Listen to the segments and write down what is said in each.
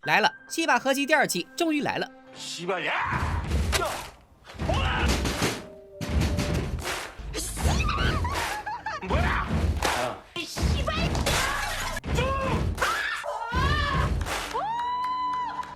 来了，戏霸合集第2季终于来了。西班牙，不要，西班牙，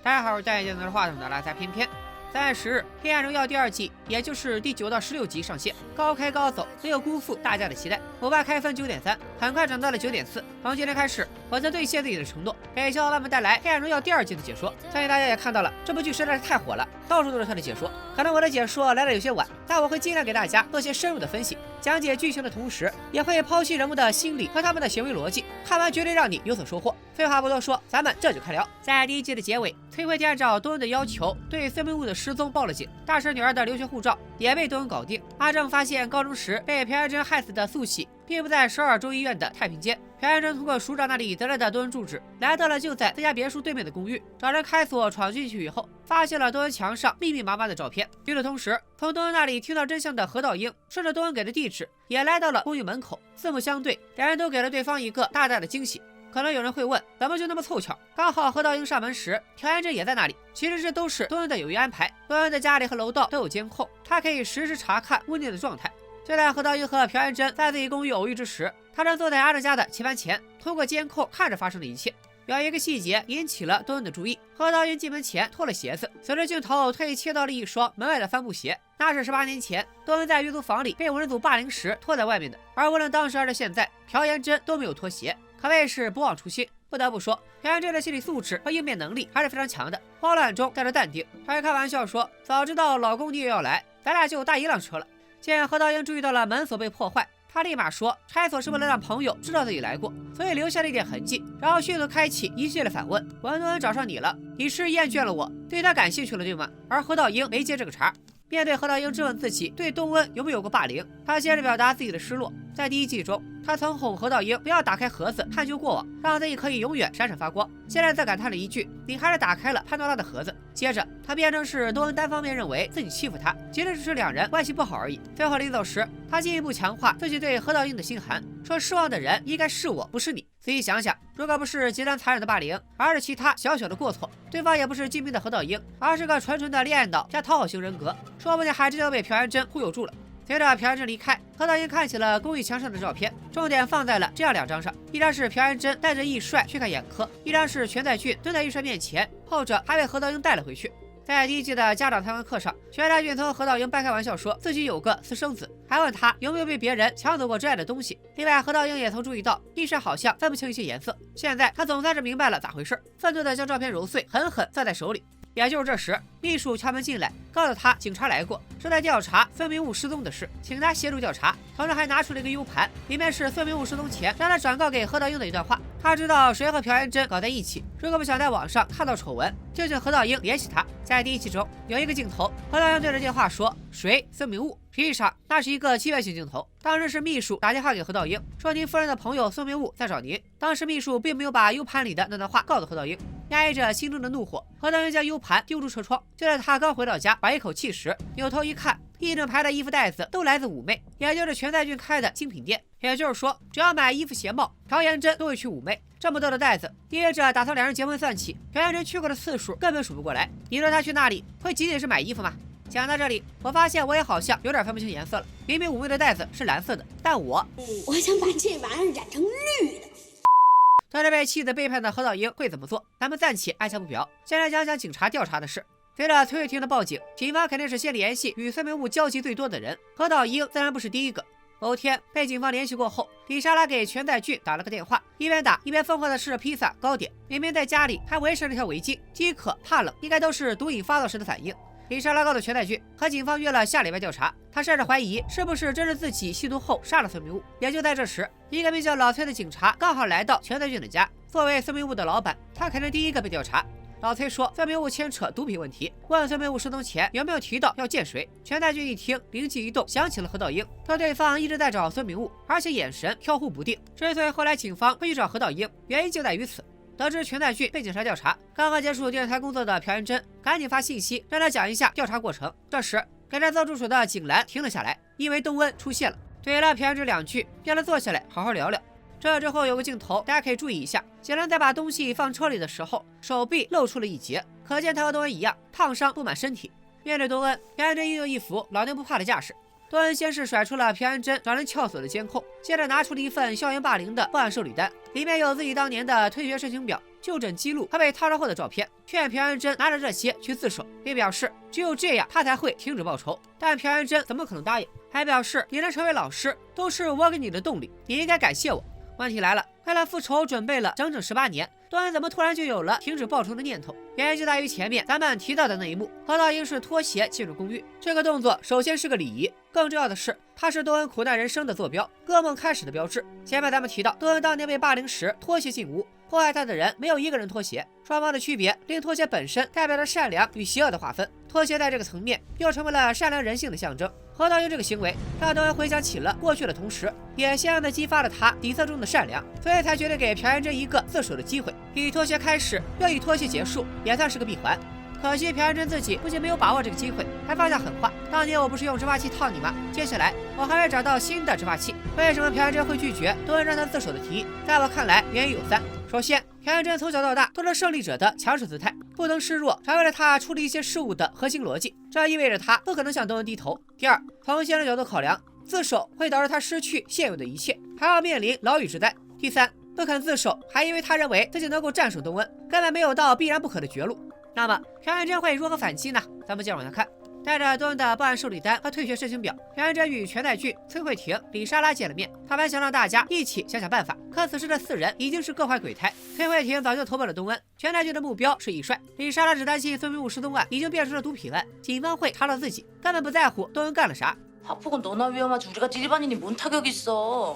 大家好，戴眼镜拿着话筒的拉塞偏偏。3月10日，《黑暗荣耀》第2季，也就是第9到16集上线，高开高走，没有辜负大家的期待。我爸开分9.3，很快涨到了9.4。从今天开始，我将兑现自己的承诺，给小伙伴们带来《黑暗荣耀》第2季的解说。相信大家也看到了，这部剧实在是太火了，到处都是它的解说。可能我的解说来的有些晚，但我会尽量给大家做些深入的分析，讲解剧情的同时，也会剖析人物的心理和他们的行为逻辑。看完绝对让你有所收获。废话不多说，咱们这就开聊。在第1季的结尾，崔慧田按照多恩的要求，对孙明悟的失踪报了警。大婶女儿的留学护照也被多恩搞定。阿正发现高中时被朴元珍害死的素喜并不在首尔州医院的太平间。朴元珍通过署长那里得来的多恩住址，来到了就在自家别墅对面的公寓，找人开锁闯进去以后，发现了多恩墙上密密麻麻的照片。与此同时，从多恩那里听到真相的何道英顺着多恩给的地址，也来到了公寓门口，四目相对，两人都给了对方一个大大的惊喜。可能有人会问，怎么就那么凑巧？刚好何道英上门时，朴元珍也在那里。其实这都是多恩的有意安排。多恩的家里和楼道都有监控，他可以实时查看屋内的状态。就在何道英和朴元珍在自己公寓偶遇之时，他正坐在阿正家的棋盘前，通过监控看着发生的一切。有一个细节引起了多恩的注意：何道英进门前脱了鞋子，随着镜头特意切到了一双门外的帆布鞋，那是18年前多恩在狱租房里被文人组霸凌时脱在外面的。而无论当时还是现在，朴元珍都没有脱鞋，可谓是不忘初心。不得不说，朴元珍的心理素质和应变能力还是非常强的，慌乱中带着淡定。他还开玩笑说：“早知道老公你也要来，咱俩就搭一辆车了。”见何道英注意到了门锁被破坏，他立马说拆锁是为了让朋友知道自己来过，所以留下了一点痕迹，然后迅速开启一系列反问：“文多恩找上你了，你是厌倦了我，对他感兴趣了对吗？”而何道英没接这个茬。面对何道英质问自己对东恩有没有过霸凌，他接着表达自己的失落。在第1季中，他曾哄何道英不要打开盒子探究过往，让自己可以永远闪闪发光。现在则感叹了一句：“你还是打开了潘多拉的盒子。”接着他辩称是多恩单方面认为自己欺负他，其实只是两人关系不好而已。最后临走时，他进一步强化自己对何道英的心寒，说失望的人应该是我，不是你。仔细想想，如果不是极端残忍的霸凌，而是其他小小的过错，对方也不是精明的何道英，而是个纯纯的恋爱脑加讨好型人格，说不定还真就被朴元珍忽悠住了。随着朴元珍离开，何道英看起了公寓墙上的照片，重点放在了这样2张上：一张是朴元珍带着易帅去看眼科，一张是全在俊蹲在易帅面前，后者还被何道英带了回去。在第1季的家长探望课上，全在俊从何道英半开玩笑说自己有个私生子，还问他有没有被别人抢走过真爱的东西。另外，何道英也曾注意到易帅好像分不清一些颜色，现在他总算是明白了咋回事，愤怒的将照片揉碎，狠狠攥在手里。也就是这时，秘书敲门进来，告诉他警察来过，是在调查孙明悟失踪的事，请他协助调查。同时还拿出了一个 U 盘，里面是孙明悟失踪前让他转告给何道英的一段话。他知道谁和朴元珍搞在一起，如果不想在网上看到丑闻，就请何道英联系他。在第1季中有一个镜头，何道英对着电话说谁孙明悟，实际上那是一个欺骗性镜头。当时是秘书打电话给何道英，说您夫人的朋友孙明悟在找您。当时秘书并没有把 U 盘里的那段话告诉何道英。压抑着心中的怒火，何道英将 U 盘丢出车窗。就在他刚回到家缓一口气时，扭头一看，一整排的衣服袋子都来自妩媚，也就是全在俊开的精品店。也就是说，只要买衣服鞋帽，朴元珍都会去妩媚。这么多的袋子，意味着打从2人结婚算起，朴元珍去过的次数根本数不过来。你说他去那里会仅仅是买衣服吗？讲到这里，我发现我也好像有点分不清颜色了。明明妩媚的袋子是蓝色的，但我想把这玩意儿染成绿的。对着被妻子背叛的何道英会怎么做？咱们暂且按下不表，先来讲讲警察调查的事。随着崔慧婷的报警，警方肯定是先联系与孙明悟交集最多的人，何道英自然不是第一个。某天被警方联系过后，李莎拉给全在俊打了个电话，一边打一边疯狂的吃着披萨糕点，明明在家里还围上了条围巾，饥渴怕冷应该都是毒瘾发作时的反应。李莎拉告诉全在俊和警方约了下礼拜调查，他甚至怀疑是不是真是自己吸毒后杀了孙明悟。也就在这时，一个名叫老崔的警察刚好来到全在俊的家，作为孙明悟的老板，他肯定第一个被调查。老崔说孙明悟牵扯毒品问题，问孙明悟失踪前有没有提到要见谁。全在俊一听，灵机一动，想起了何道英，说对方一直在找孙明悟，而且眼神飘忽不定。之所以后来警方会去找何道英，原因就在于此。得知全在俊被警察调查，刚刚结束电视台工作的朴元珍赶紧发信息让他讲一下调查过程。这时给他做助手的景兰停了下来，因为东恩出现了，怼了朴元珍2句，让他坐下来好好聊聊。这之后有个镜头，大家可以注意一下，杰伦在把东西放车里的时候，手臂露出了一截，可见他和多恩一样，烫伤布满身体。面对多恩，朴元镇依旧一副老娘不怕的架势。多恩先是甩出了朴元镇让人撬锁的监控，接着拿出了一份校园霸凌的报案受理单，里面有自己当年的退学申请表、就诊记录和被烫伤后的照片，劝朴元镇拿着这些去自首，并表示只有这样他才会停止报仇。但朴元镇怎么可能答应？还表示你能成为老师都是我给你的动力，你应该感谢我。问题来了，为了复仇准备了整整18年，多恩怎么突然就有了停止报仇的念头？原因就在于前面咱们提到的那一幕，何道英是拖鞋进入公寓，这个动作首先是个礼仪，更重要的是它是多恩苦难人生的坐标，噩梦开始的标志。前面咱们提到多恩当年被霸凌时拖鞋进屋，迫害他的人没有一个人脱鞋，双方的区别令拖鞋本身代表着善良与邪恶的划分，拖鞋在这个层面又成为了善良人性的象征。何道英这个行为让多恩回想起了过去的同时，也相应的激发了他底色中的善良，所以才决定给朴元镇一个自首的机会，以拖鞋开始又以拖鞋结束，也算是个闭环。可惜朴元镇自己不仅没有把握这个机会，还放下狠话：当年我不是用执法器烫你吗？接下来我还会找到新的执法器。为什么朴元镇会拒绝多恩让他自首的提议？在我看来，原因有3。首先，朴元镇从小到大都是胜利者的强势姿态，不能示弱，成为了他处理一些事物的核心逻辑，这意味着他不可能向多恩低头。第二，从现实角度考量，自首会导致他失去现有的一切，还要面临牢狱之灾。第三，不肯自首，还因为他认为自己能够战胜东恩，根本没有到必然不可的绝路。那么朴元镇会如何反击呢？咱们接着往下看。带着多恩的报案受理单和退学申请表，朴元镇与全代俊、崔慧婷、李莎拉见了面。他们想让大家一起想想办法，可此时的4人已经是各怀鬼胎。崔慧婷早就投奔了东恩，全代俊的目标是易帅，李莎拉只担心孙明悟失踪案已经变成了毒品案，警方会查到自己，根本不在乎东恩干了啥。 학폭은 너나 위험하지 우리가 찌리반이니 뭔 타격이 있어.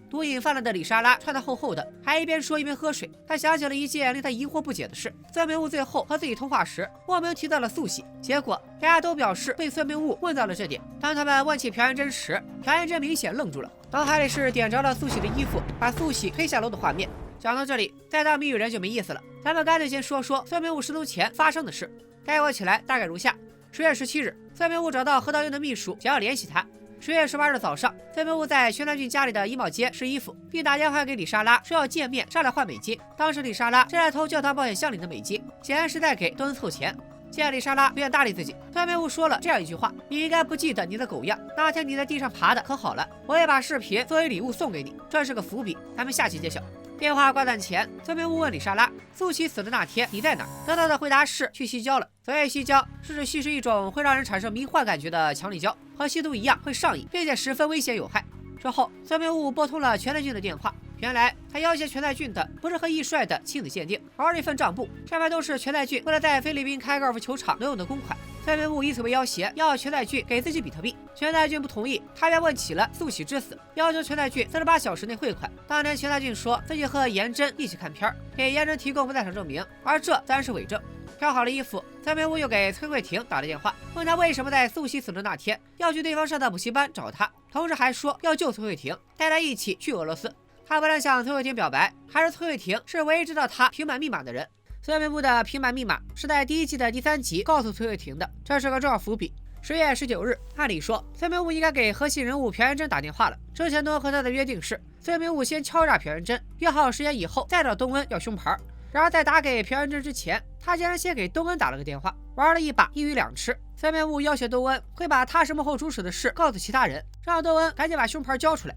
毒瘾犯了的李莎拉穿得厚厚的，还一边说一边喝水。她想起了一件令她疑惑不解的事：孙明悟最后和自己通话时，莫名提到了素喜，结果大家都表示被孙明悟问到了这点。当他们问起朴元珍时，朴元珍明显愣住了，脑海里是点着了素喜的衣服，把素喜推下楼的画面。讲到这里，再当谜语人就没意思了，咱们干脆先说说孙明悟失踪前发生的事。概括起来大概如下：10月17日，孙明悟找到何道英的秘书，想要联系他。 10月18日早上，孙明悟在全南俊家里的衣帽间试衣服，并打电话给李莎拉，说要见面商量换美金。当时李莎拉正在偷教堂保险箱里的美金，显然是在给东恩凑钱。见李莎拉不愿搭理自己，孙明悟说了这样一句话：“你应该不记得你的狗样，那天你在地上爬的可好了，我也把视频作为礼物送给你。”这是个伏笔，咱们下期揭晓。电话挂断前，孙明悟问李莎拉：“素喜死的那天你在哪儿？”得到的回答是去西郊了。所谓西郊，是指吸食一种会让人产生迷幻感觉的强力胶，和吸毒一样会上瘾，并且十分危险有害。之后，孙明悟拨通了全代俊的电话。原来他要挟全代俊的不是和易帅的亲子鉴定，而是一份账簿，上面都是全代俊为了在菲律宾开高尔夫球场挪用的公款。孙明悟以此为要挟，要全代俊给自己比特币。全代俊不同意，他便问起了素喜之死，要求全代俊48小时内汇款。当年全代俊说自己和颜真一起看片，给颜真提供不在场证明，而这自然是伪证。挑好了衣服，孙明悟又给崔慧婷打了电话，问他为什么在素喜死的那天要去对方上的补习班找他，同时还说要救崔慧婷，带他一起去俄罗斯。他不但向崔慧婷表白，还是崔慧婷是唯一知道他平板密码的人。孙明悟的平板密码是在第1季的第3集告诉崔慧婷的，这是个重要伏笔。10月19日，按理说孙明悟应该给核心人物朴元珍打电话了。之前东恩和他的约定是，孙明悟先敲诈朴元珍，约好时间以后再找东恩要胸牌。然而在打给朴元珍之前，他竟然先给东恩打了个电话，玩了一把一鱼两吃。孙明悟要挟东恩会把他是幕后主使的事告诉其他人，让东恩赶紧把胸牌交出来。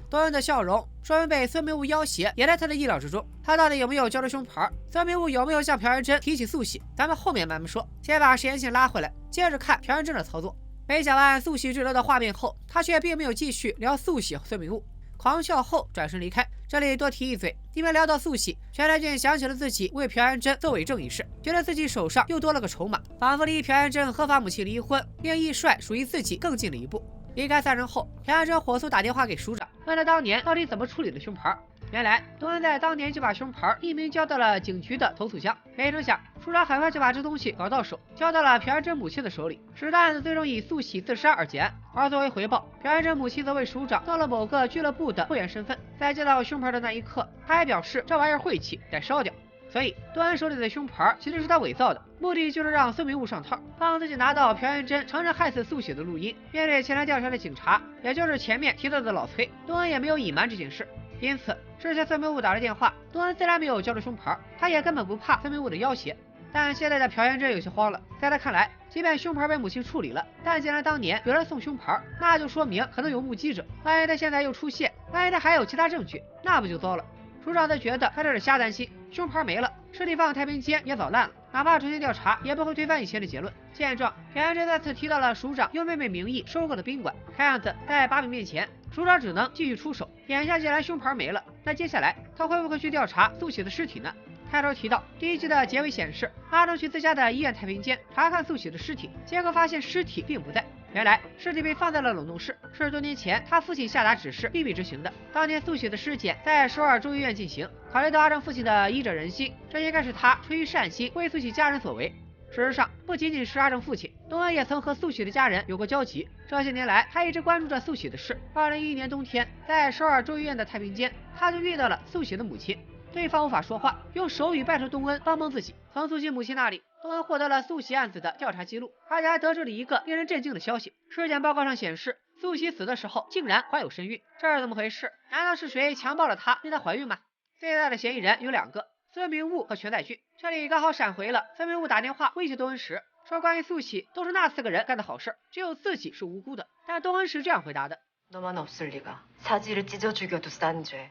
东恩的笑容说明被孙明悟要挟也在他的意料之中。他到底有没有交出胸牌？孙明悟有没有向朴元珍提起素喜？咱们后面慢慢说。先把时间线拉回来，接着看朴元珍的操作。没讲完素喜治疗的画面后，他却并没有继续聊素喜和孙明悟，狂笑后转身离开。这里多提一嘴，因为聊到素喜，全代俊想起了自己为朴元珍做伪证一事，觉得自己手上又多了个筹码，仿佛离朴元珍合法母亲离婚，令易帅属于自己更近了一步。离开3人后，朴元珍火速打电话给署长，问他当年到底怎么处理的胸牌。原来东恩在当年就把胸牌匿名交到了警局的投诉箱，没成想署长很快就把这东西搞到手，交到了朴元珍母亲的手里，使得案子最终以素喜自杀而结案。而作为回报，朴元珍母亲则为署长到了某个俱乐部的会员身份，在接到胸牌的那一刻，他还表示这玩意儿晦气，得烧掉。所以多恩手里的胸牌其实是他伪造的，目的就是让孙明悟上套，帮自己拿到朴元珍承认害死素喜的录音。面对前来调查的警察，也就是前面提到的老崔，多恩也没有隐瞒这件事。因此之前孙明悟打了电话，多恩自然没有交出胸牌，他也根本不怕孙明悟的要挟。但现在的朴元珍有些慌了，在他看来，即便胸牌被母亲处理了，但既然当年有人送胸牌，那就说明可能有目击者。万一他现在又出现，万一他还有其他证据，那不就糟了。署长则觉得他这是瞎担心，胸牌没了，尸体放太平间也早烂了，哪怕重新调查，也不会推翻以前的结论。见状，朴元珍再次提到了署长用妹妹名义收购的宾馆，看样子在把柄面前，署长只能继续出手。眼下既然胸牌没了，那接下来他会不会去调查素喜的尸体呢？开头提到第1集的结尾显示，阿正去自家的医院太平间查看素喜的尸体，结果发现尸体并不在。原来尸体被放在了冷冻室，是多年前他父亲下达指示秘密执行的。当年素喜的尸检在首尔州医院进行，考虑到阿正父亲的医者仁心，这应该是他出于善心为素喜家人所为。事实上，不仅仅是阿正父亲，东恩也曾和素喜的家人有过交集。这些年来，他一直关注着素喜的事。2011年冬天，在首尔州医院的太平间，他就遇到了素喜的母亲。对方无法说话，用手语拜托东恩帮帮自己。从素喜母亲那里，东恩获得了素喜案子的调查记录，而且还得知了一个令人震惊的消息：尸检报告上显示，素喜死的时候竟然怀有身孕。这是怎么回事？难道是谁强暴了她，令她怀孕吗？最大的嫌疑人有2个，孙明悟和全在俊。这里刚好闪回了孙明悟打电话威胁东恩时，说关于素喜都是那4个人干的好事，只有自己是无辜的。但东恩是这样回答的： 너만 없을 리가. 사지를 찢어 죽여도 싼 죄.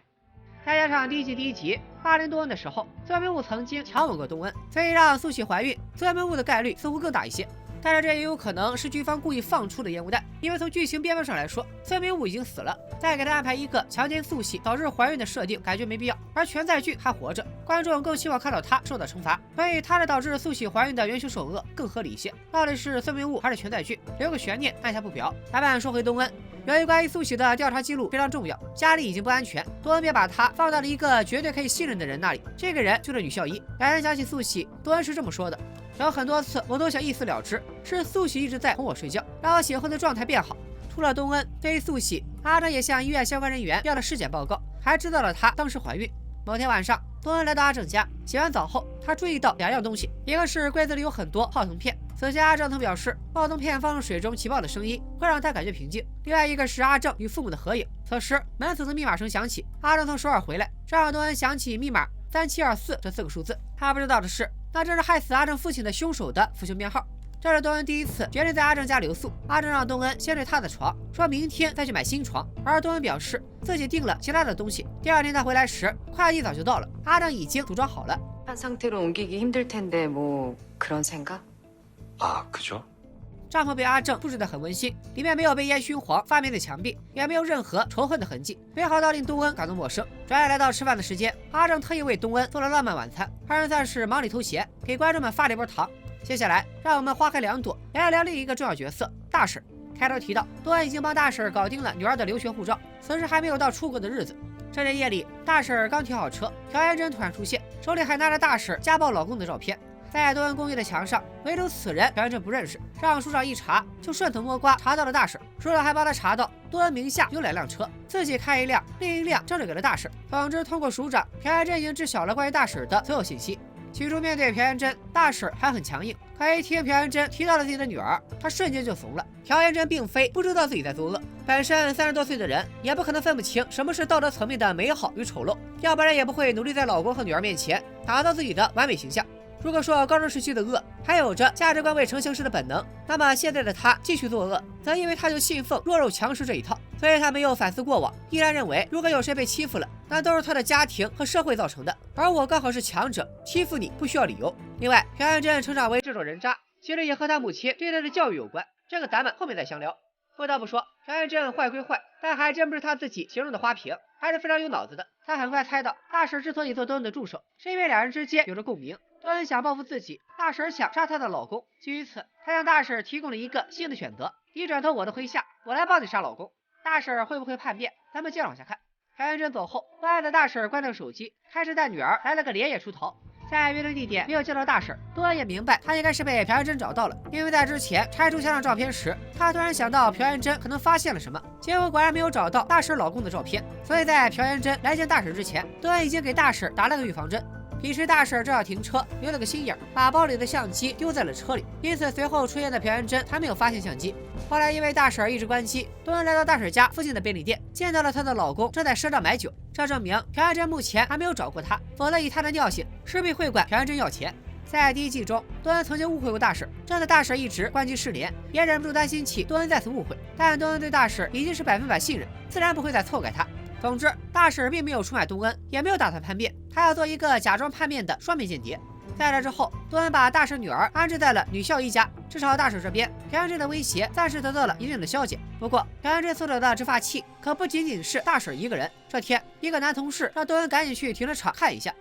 再加上第1季第1集霸凌东恩的时候，孙明悟曾经强吻过东恩，所以让素喜怀孕，孙明悟的概率似乎更大一些。但是这也有可能是剧方故意放出的烟雾弹，因为从剧情编排上来说，孙明悟已经死了，再给他安排一个强奸素喜导致怀孕的设定，感觉没必要。而全在俊还活着，观众更希望看到他受到惩罚，所以他是导致素喜怀孕的元凶首恶更合理一些。到底是孙明悟还是全在俊，留个悬念，按下不表。咱们说回东恩。由于关于素喜的调查记录非常重要，家里已经不安全，多恩便把他放到了一个绝对可以信任的人那里。这个人就是女校医。两人讲起素喜，多恩是这么说的：有很多次我都想一死了之，是素喜一直在哄我睡觉，让我醒后的状态变好。除了东恩，对于素喜，阿正也向医院相关人员要了尸检报告，还知道了她当时怀孕。某天晚上，东恩来到阿正家，洗完澡后，他注意到2样东西，一个是柜子里有很多泡腾片，此前阿正曾表示泡腾片放入水中起泡的声音会让他感觉平静。另外一个是阿正与父母的合影。此时门锁的密码声响起，阿正从首尔回来，这让东恩想起密码3724这4个数字。他不知道的是，那正是害死阿正父亲的凶手的复兴编号。这是东恩第一次决定在阿正家留宿。阿正让东恩先睡他的床，说明天再去买新床。而东恩表示自己订了其他的东西。第2天他回来时，快递早就到了，阿正已经组装好了。그죠? 帐篷被阿正布置得很温馨，里面没有被烟熏黄发霉的墙壁，也没有任何仇恨的痕迹，美好到令东恩感到陌生。转眼来到吃饭的时间，阿正特意为东恩做了浪漫晚餐，二人算是忙里偷闲，给观众们发了一波糖。接下来，让我们花开2朵，聊一聊另一个重要角色大婶。开头提到，东恩已经帮大婶搞定了女儿的留学护照，此时还没有到出国的日子。这天夜里，大婶刚停好车，朴元珍突然出现，手里还拿着大婶家暴老公的照片。在东恩公寓的墙上，唯独此人朴元珍不认识，让署长一查就顺藤摸瓜查到了大婶。署长还帮他查到东恩名下有2辆车，自己开一辆，另一辆正着给了大婶。总之，通过署长，朴元珍已经知晓了关于大婶的所有信息。起初面对朴元珍，大婶还很强硬，可一听朴元珍提到了自己的女儿，她瞬间就怂了。朴元珍并非不知道自己在作恶，本身30多岁的人也不可能分不清什么是道德层面的美好与丑陋，要不然也不会努力在老公和女儿面前打造自己的完美形象。如果说高中时期的恶还有着价值观未成形式的本能，那么现在的他继续作恶，则因为他就信奉弱肉强食这一套，所以他没有反思过往，依然认为如果有谁被欺负了，那都是他的家庭和社会造成的，而我刚好是强者，欺负你不需要理由。另外，朴元珍成长为这种人渣，其实也和他母亲对他的教育有关，这个咱们后面再详聊。不得不说，朴元珍坏归坏，但还真不是他自己形容的花瓶，还是非常有脑子的。他很快猜到，大婶之所以做东恩的助手，是因为2人之间有着共鸣。东恩想报复自己，大婶想杀她的老公。基于此，他向大婶提供了一个新的选择：你转投我的麾下，我来帮你杀老公。大婶会不会叛变？咱们接着往下看。朴元珍走后，不爱的大婶关掉手机，开始带女儿来了个连夜出逃。在约定地点没有见到大婶，东恩也明白他应该是被朴元珍找到了，因为在之前拆除墙上照片时，他突然想到朴元珍可能发现了什么，结果果然没有找到大婶老公的照片。所以在朴元珍来见大婶之前，东恩已经给大婶打了个预防针。彼时大婶正要停车，留了个心眼，把包里的相机丢在了车里，因此随后出现的朴元珍还没有发现相机。后来因为大婶一直关机，多恩来到大婶家附近的便利店，见到了她的老公正在赊账买酒，这证明朴元珍目前还没有找过他，否则以他的尿性势必会管朴元珍要钱。在第1季中，多恩曾经误会过大婶，这样的大婶一直关机失联，也忍不住担心起多恩再次误会。但多恩对大婶已经是100%信任，自然不会再错怪他。总之，大婶并没有出卖多恩，也没有打算叛变，他要做一个假装叛变的双面间谍。在这之后，多恩把大婶女儿安置在了女校医家，至少大婶这边朴元珍的威胁暂时得到了一定的消解。不过，朴元珍所有的植发器可不仅仅是大婶一个人。这天，一个男同事让多恩赶紧去停车场看一下，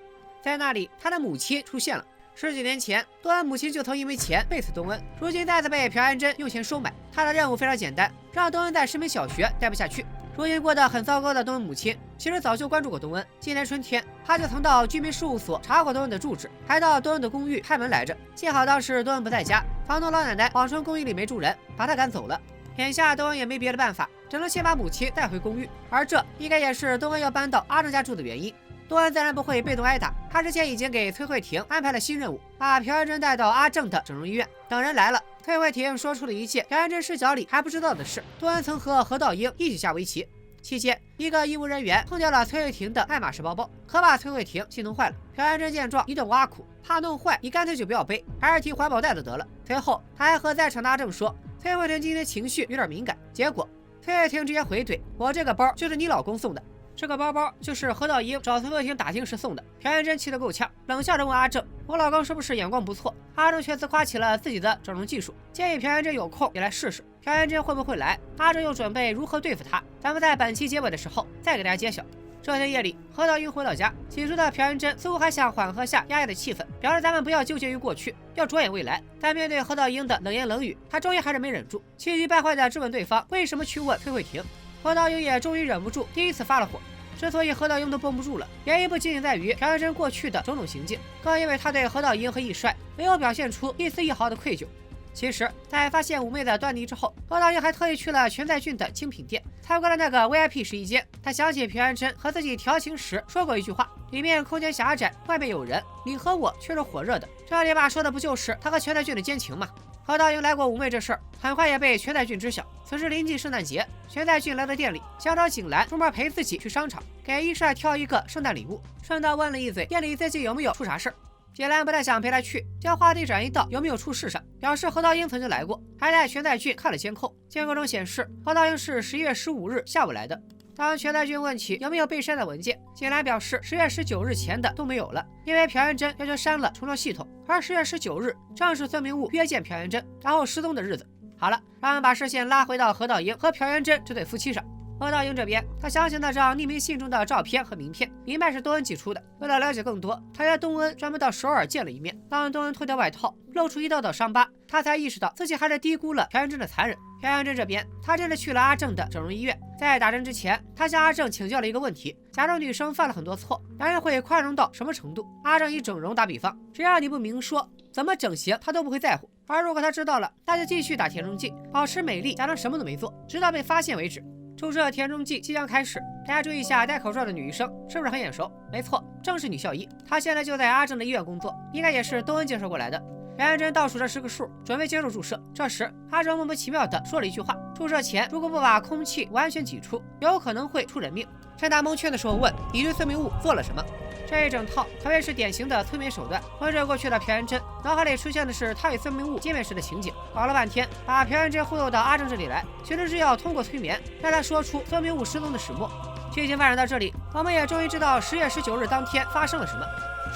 在那里，他的母亲出现了。10几年前，多恩母亲就曾因为钱背刺多恩，如今再次被朴元珍用钱收买。他的任务非常简单，让多恩在石门小学待不下去。如今过得很糟糕的多恩母亲，其实早就关注过多恩。今年春天，他就曾到居民事务所查过多恩的住址，还到多恩的公寓开门来着。幸好当时多恩不在家，房东老奶奶谎称公寓里没住人，把他赶走了。眼下多恩也没别的办法，只能先把母亲带回公寓，而这应该也是多恩要搬到阿正家住的原因。多恩自然不会被动挨打，他之前已经给崔慧婷安排了新任务，把朴元珍带到阿正的整容医院。等人来了，崔慧婷说出了一切朴元珍视角里还不知道的事：多恩曾和何道英一起下围棋，期间一个医务人员碰掉了崔慧婷的爱马仕包包，可把崔慧婷心疼坏了。朴元珍见状一顿挖苦，怕弄坏你干脆就不要背，还是提环保袋子得了。随后他还和在场的阿正说，崔慧婷今天情绪有点敏感，结果崔慧婷直接回怼，我这个包就是你老公送的。这个包包就是何道英找崔慧婷打听时送的。朴元珍气得够呛，冷笑着问阿正：“我老公是不是眼光不错？”阿正却自夸起了自己的整容技术，建议朴元珍有空也来试试。朴元珍会不会来？阿正又准备如何对付他？咱们在本期结尾的时候再给大家揭晓。这天夜里，何道英回到家，起初的朴元珍似乎还想缓和下压抑的气氛，表示咱们不要纠结于过去，要着眼未来。但面对何道英的冷言冷语，他终于还是没忍住，气急败坏地质问对方为什么去问崔慧婷。何道英也终于忍不住，第一次发了火。之所以何道英都绷不住了，原因不仅仅在于朴元珍过去的种种行径，更因为他对何道英和易帅没有表现出一丝一毫的愧疚。其实，在发现妩媚的端倪之后，何道英还特意去了全在俊的精品店，参观了那个 VIP 试衣间。他想起朴元珍和自己调情时说过一句话，里面空间狭窄，外面有人，你和我却是火热的。这里吧说的不就是他和全在俊的奸情吗？何道英来过妩媚这事儿，很快也被全在俊知晓。此时临近圣诞节，全在俊来到店里，想找景兰专门陪自己去商场，给一帅挑一个圣诞礼物，顺道问了一嘴店里最近有没有出啥事儿。景兰不太想陪他去，将话题转移到有没有出事上，表示何道英曾经来过，还带全在俊看了监控，监控中显示何道英是11月15日下午来的。当全在俊问起有没有被删的文件，景兰表示10月19日前的都没有了，因为朴元珍要求删了重装系统，而10月19日正是孙明悟约见朴元珍然后失踪的日子。好了，让我们把视线拉回到何道英和朴元珍这对夫妻上。何道英这边，他相信那张匿名信中的照片和名片，明白是东恩寄出的。为了了解更多，他约东恩专门到首尔见了一面。当东恩脱掉外套，露出一道道伤疤，他才意识到自己还是低估了朴元珍的残忍。朴元珍这边，他真的去了阿正的整容医院。在打针之前，他向阿正请教了一个问题：假如女生犯了很多错，男人会宽容到什么程度？阿正以整容打比方，只要你不明说，怎么整形他都不会在乎。而如果他知道了，那就继续打填充剂，保持美丽，假装什么都没做，直到被发现为止。注射填充剂即将开始，大家注意一下戴口罩的女医生是不是很眼熟？没错，正是女校医，她现在就在阿正的医院工作，应该也是东恩介绍过来的。朴元珍倒数着10个数，准备接受注射。这时，阿正莫名其妙地说了一句话：注射前如果不把空气完全挤出，有可能会出人命。趁他蒙圈的时候问：你对孙明悟做了什么？这一整套可谓是典型的催眠手段。温热过去的朴元珍脑海里出现的是他与孙明悟见面时的情景，搞了半天把朴元珍忽悠到阿正这里来，其实是要通过催眠让他说出孙明悟失踪的始末。剧情发展到这里，我们也终于知道10月19日当天发生了什么。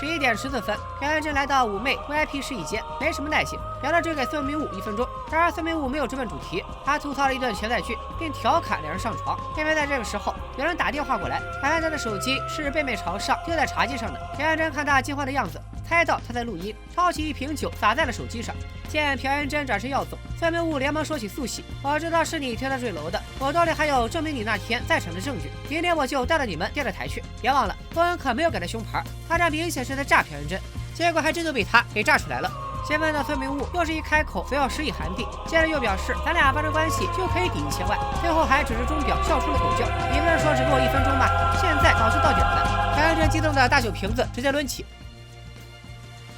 11点14分，朴元珍来到妩媚 VIP 试衣间，没什么耐心，表示只给孙明悟1分钟。然而孙明悟没有直奔主题，他吐槽了一顿全在俊，并调侃两人上床。偏偏在这个时候，有人打电话过来，朴元珍的手机是背面朝上丢在茶几上的。朴元珍看他惊慌的样子，猜到他在录音，抄起一瓶酒洒在了手机上。见朴元珍转身要走，孙明悟连忙说起速喜：我知道是你推他坠楼的，我兜里还有证明你那天在场的证据，明天我就带着你们电视台去。别忘了，东恩可没有给他胸牌，他这明显是在诈朴元珍，结果还真就被他给炸出来了。兴奋的孙明悟又是一开口就要10亿韩币，接着又表示咱俩发生关系就可以抵1000万，最后还指着钟表笑出了狗叫：你不是说只给我1分钟吗？现在早就到点了。朴元珍激动的大酒瓶子直接抡起。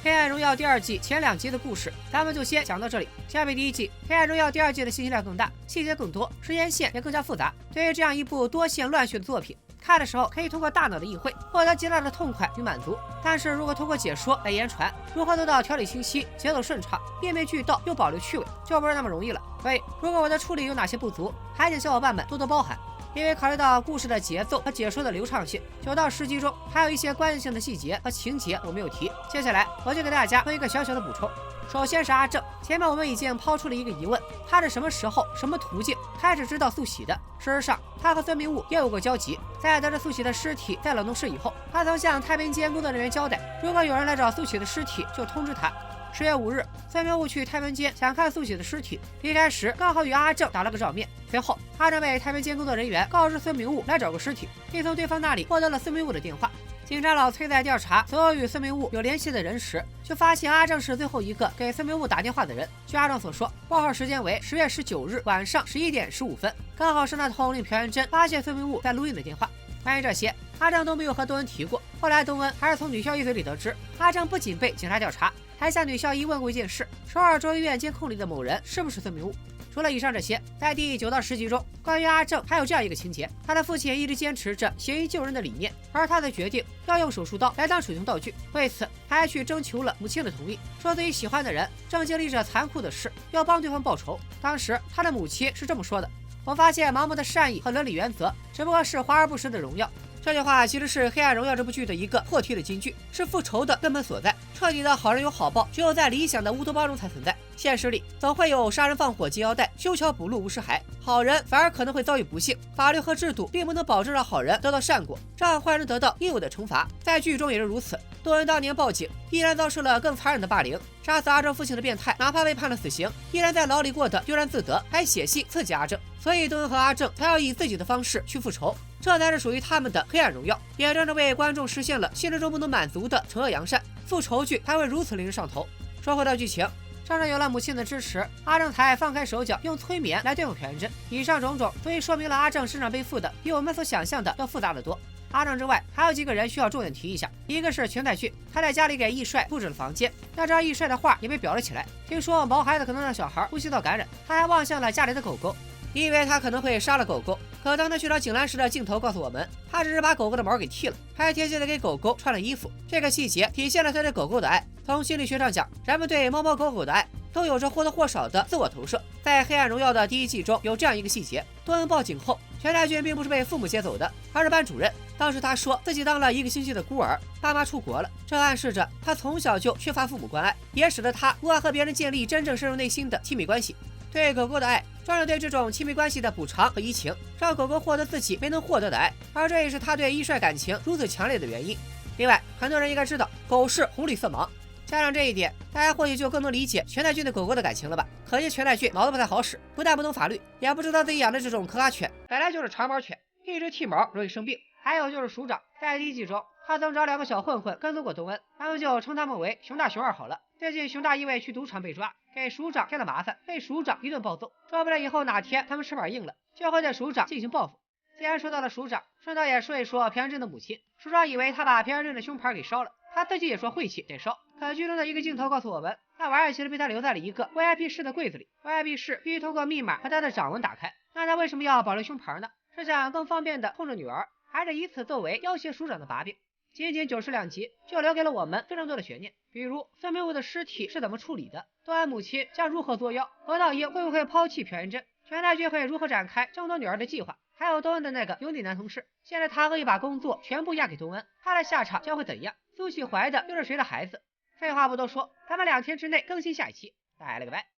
黑暗荣耀》第2季前2集的故事，咱们就先讲到这里。相比第1季，《黑暗荣耀》第2季的信息量更大，细节更多，时间线也更加复杂。对于这样一部多线乱序的作品，看的时候可以通过大脑的意会获得极大的痛快与满足，但是如果通过解说来言传，如何做到条理清晰、节奏顺畅、面面俱到又保留趣味，就不是那么容易了。所以，如果我的处理有哪些不足，还请小伙伴们多多包涵。因为考虑到故事的节奏和解说的流畅性，9到10集中还有一些关键性的细节和情节我没有提。接下来我就给大家做一个小小的补充。首先是阿正，前面我们已经抛出了一个疑问，他是什么时候、什么途径开始知道素喜的？事实上，他和孙明悟也有过交集。在得知素喜的尸体在冷冻室以后，他曾向太平间工作人员交代，如果有人来找素喜的尸体，就通知他。10月5日，孙明悟去太平间想看素喜的尸体，离开时刚好与阿正打了个照面。随后，阿正被太平间工作人员告知孙明悟来找个尸体，并从对方那里获得了孙明悟的电话。警察老崔在调查所有与孙明悟有联系的人时，就发现阿正是最后一个给孙明悟打电话的人。据阿正所说，拨号时间为10月19日晚上11点15分，刚好是那通令朴元珍发现孙明悟在录音的电话。关于这些，阿正都没有和东恩提过。后来东恩还是从女校医嘴里得知，阿正不仅被警察调查，还向女校医问过一件事：首尔州医院监控里的某人是不是孙明悟？除了以上这些，在第9到10集中，关于阿正还有这样一个情节：他的父亲一直坚持着行医救人的理念，而他的决定要用手术刀来当使用道具。为此，他还去征求了母亲的同意，说自己喜欢的人正经历着残酷的事，要帮对方报仇。当时他的母亲是这么说的：我发现盲目的善意和伦理原则只不过是华而不实的荣耀。这句话其实是《黑暗荣耀》这部剧的一个破题的金句，是复仇的根本所在。彻底的好人有好报，只有在理想的乌托邦中才存在。现实里总会有杀人放火劫腰带、修桥补路无尸骸，好人反而可能会遭遇不幸。法律和制度并不能保证让好人得到善果，让坏人得到应有的惩罚。在剧中也是如此。多恩当年报警，依然遭受了更残忍的霸凌。杀死阿正父亲的变态，哪怕被判了死刑，依然在牢里过得悠然自得，还写信刺激阿正。所以多恩和阿正才要以自己的方式去复仇，这才是属于他们的黑暗荣耀，也正是为观众实现了现实中不能满足的惩恶扬善。复仇剧才会如此令人上头。说回到剧情，正是有了母亲的支持，阿正才放开手脚，用催眠来对付朴元珍。以上种种，足以说明了阿正身上背负的比我们所想象的要复杂得多。阿正之外，还有几个人需要重点提一下。一个是全在俊，他在家里给易帅布置了房间，那张易帅的画也被裱了起来。听说毛孩子可能让小孩呼吸道感染，他还望向了家里的狗狗，以为他可能会杀了狗狗。可当他去找景兰时的镜头告诉我们，他只是把狗狗的毛给剃了，还贴心的给狗狗穿了衣服。这个细节体现了他对狗狗的爱。从心理学上讲，人们对猫猫狗狗的爱都有着或多或少的自我投射。在《黑暗荣耀》的第1季中有这样一个细节：多恩报警后，全太俊并不是被父母接走的，而是班主任。当时他说自己当了1个星期的孤儿，爸妈出国了，这暗示着他从小就缺乏父母关爱，也使得他无法和别人建立真正深入内心的亲密关系。对狗狗的爱，正是对这种亲密关系的补偿和移情，让狗狗获得自己没能获得的爱，而这也是他对易帅感情如此强烈的原因。另外，很多人应该知道狗是红绿色盲，加上这一点，大家或许就更能理解全太俊对狗狗的感情了吧？可见全太俊脑子不太好使，不但不懂法律，也不知道自己养的这种可卡犬本来就是长毛犬，一直剃毛容易生病。还有就是署长，在第1季中，他曾找2个小混混跟踪过东恩，咱们就称他们为熊大熊二好了。最近熊大因为去赌场被抓，给署长添了麻烦，被署长一顿暴揍，说不定以后哪天他们翅膀硬了，就会对署长进行报复。既然说到了署长，顺道也说一说朴元珍的母亲。署长以为他把朴元珍的胸牌给烧了，他自己也说晦气得烧。可剧中的一个镜头告诉我们，那玩意儿其实被他留在了一个 VIP 室的柜子里， VIP 室必须通过密码和他的掌纹打开。那他为什么要保留胸牌呢？是想更方便的控制女儿，还是以此作为要挟署长的把柄？仅仅92集就留给了我们非常多的悬念，比如孙明悟的尸体是怎么处理的，多安母亲将如何作妖，何道英会不会抛弃朴元珍，全太俊会如何展开争夺女儿的计划，还有东恩的那个油腻男同事，现在他可以把工作全部压给东恩，他的下场将会怎样？苏喜怀的又是谁的孩子？废话不多说，咱们2天之内更新下一期，拜了个拜。